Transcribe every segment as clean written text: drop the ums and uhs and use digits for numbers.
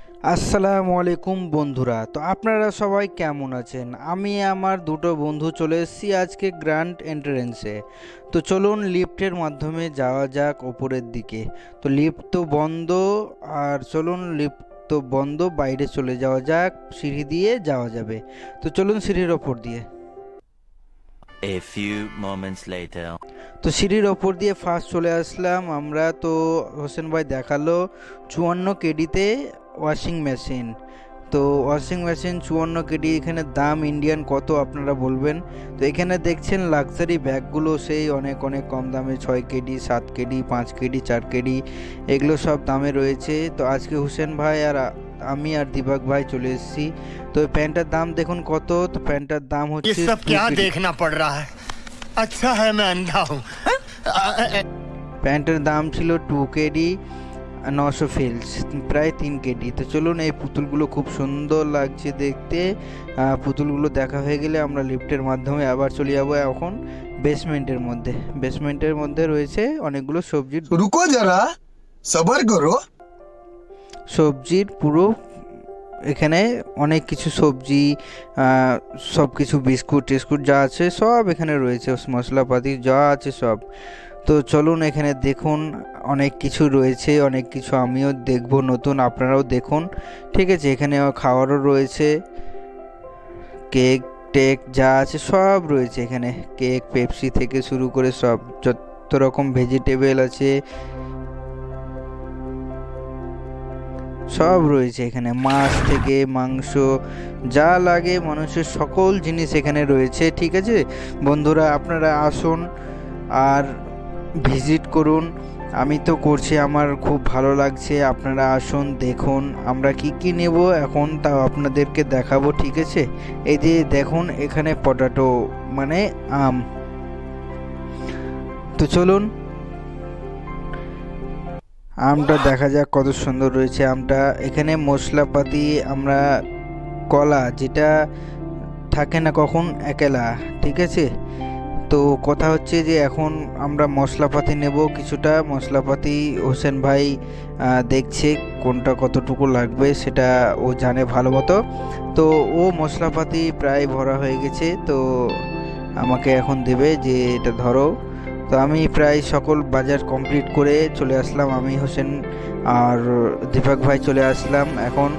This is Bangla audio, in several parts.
আসসালামু আলাইকুম বন্ধুরা, তো আপনারা সবাই কেমন আছেন? আমি আমার দুটো বন্ধু চলে এসেছি আজকে গ্র্যান্ড এন্ট্রেন্সে। তো চলুন লিফটের মাধ্যমে যাওয়া যাক ওপরের দিকে। তো লিফট তো বন্ধ, আর চলুন লিফট তো বন্ধ, বাইরে চলে যাওয়া যাক, সিঁড়ি দিয়ে যাওয়া যাবে। তো চলুন সিঁড়ির ওপর দিয়ে। A few moments later. তো সিঁড়ির ওপর দিয়ে ফার্স্ট চলে আসলাম আমরা। তো হোসেন ভাই দেখালো 54 কেডিতে ওয়াশিং মেশিন। তো ওয়াশিং মেশিন 54 কেডি, এখানে দাম ইন্ডিয়ান কত আপনারা বলবেন? তো এখানে দেখছেন লাক্সারি ব্যাগগুলো সেই অনেক অনেক কম দামে, 6 কেডি, 7 কেডি, 5 কেডি, 4 কেডি, এগুলো সব দামে রয়েছে। তো আজকে হোসেন ভাই আর আমি আর দিবাক ভাই চলে এসেছি। তো এই প্যান্টটার দাম দেখুন কত। তো প্যান্টটার দাম ये হচ্ছে सब 2 क्या কেডি। देखना पड़ रहा है। अच्छा है मैं अंधा हूँ। প্যান্টের দাম ছিল 2 কেডি, 900 ফিলস, প্রায় 3 কেডি। তো চলুন, এই পুতুলগুলো খুব সুন্দর লাগছে দেখতে। পুতুলগুলো দেখা হয়ে গেলে আমরা লিফটের মাধ্যমে আবার চলে যাবো এখন বেসমেন্টের মধ্যে। বেসমেন্টের মধ্যে রয়েছে অনেকগুলো সবজির रुको जरा सबर करो। সবজির পুরো এখানে অনেক কিছু সবজি, সব কিছু বিস্কুট টিস্কুট যা আছে সব এখানে রয়েছে, মশলাপাতি যা আছে সব। তো চলুন এখানে দেখুন, অনেক কিছু রয়েছে, অনেক কিছু আমিও দেখব নতুন, আপনারাও দেখুন। ঠিক আছে, এখানে খাওয়ারও রয়েছে, কেক টেক যা আছে সব রয়েছে এখানে। কেক, পেপসি থেকে শুরু করে সব যত রকম ভেজিটেবল আছে সব রয়েছে এখানে। মাছ থেকে মাংস যা লাগে মানুষের সকল জিনিস এখানে রয়েছে। ঠিক আছে বন্ধুরা, আপনারা আসুন আর ভিজিট করুন। আমি তো করছি, আমার খুব ভালো লাগছে। আপনারা আসুন, দেখুন আমরা কি কি নেব এখন তাও আপনাদেরকে দেখাবো। ঠিক আছে, এই যে দেখুন এখানে পটাটো মানে আম। তো চলুন আমটা দেখা যাক কত সুন্দর রয়েছে আমটা। এখানে মশলাপাতি আমরা কলা যেটা থাকে না কখন একলা। ঠিক আছে, তো কথা হচ্ছে যে এখন আমরা মশলাপাতি নেব, কিছুটা মশলাপাতি হোসেন ভাই দেখছে কোনটা কতটুকু লাগবে, সেটা ও জানে ভালো মতো। তো ও মশলাপাতি প্রায় ভরা হয়ে গেছে, তো আমাকে এখন দেবে যে এটা ধরো। তো আমি প্রায় সকল বাজার কমপ্লিট করে চলে আসলাম, আমি হোসেন আর দীপক ভাই চলে আসলাম এখন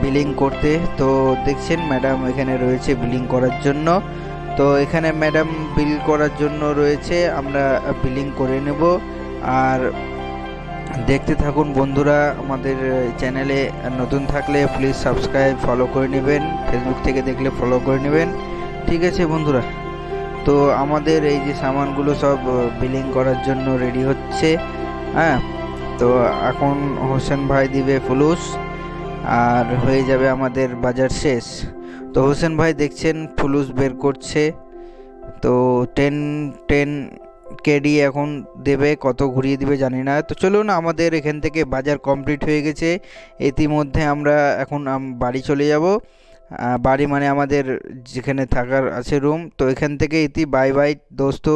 বিলিং করতে। তো দেখছেন ম্যাডাম এখানে রয়েছে বিলিং করার জন্য। তো এখানে ম্যাডাম বিল করার জন্য রয়েছে, আমরা বিলিং করে নেব। আর দেখতে থাকুন বন্ধুরা, আমাদের চ্যানেলে নতুন থাকলে প্লিজ সাবস্ক্রাইব, ফলো করে নেবেন, ফেসবুক থেকে দেখলে ফলো করে নেবেন। ঠিক আছে বন্ধুরা, তো আমাদের এই যে সামানগুলো সব বিলিং করার জন্য রেডি হচ্ছে। হ্যাঁ, তো এখন হোসেন ভাই দিবে ফুলুস আর হয়ে যাবে আমাদের বাজার শেষ। তো হোসেন ভাই দেখছেন ফুলুস বের করছে। তো 10 কেডি এখন দেবে, কত ঘুরিয়ে দিবে জানি না। তো চলুন, আমাদের এখান থেকে বাজার কমপ্লিট হয়ে গেছে ইতিমধ্যে। আমরা এখন বাড়ি চলে যাব। বাড়ি মানে আমাদের যেখানে থাকার আছে রুম। তো এখান থেকে বাই বাই দোস্ত।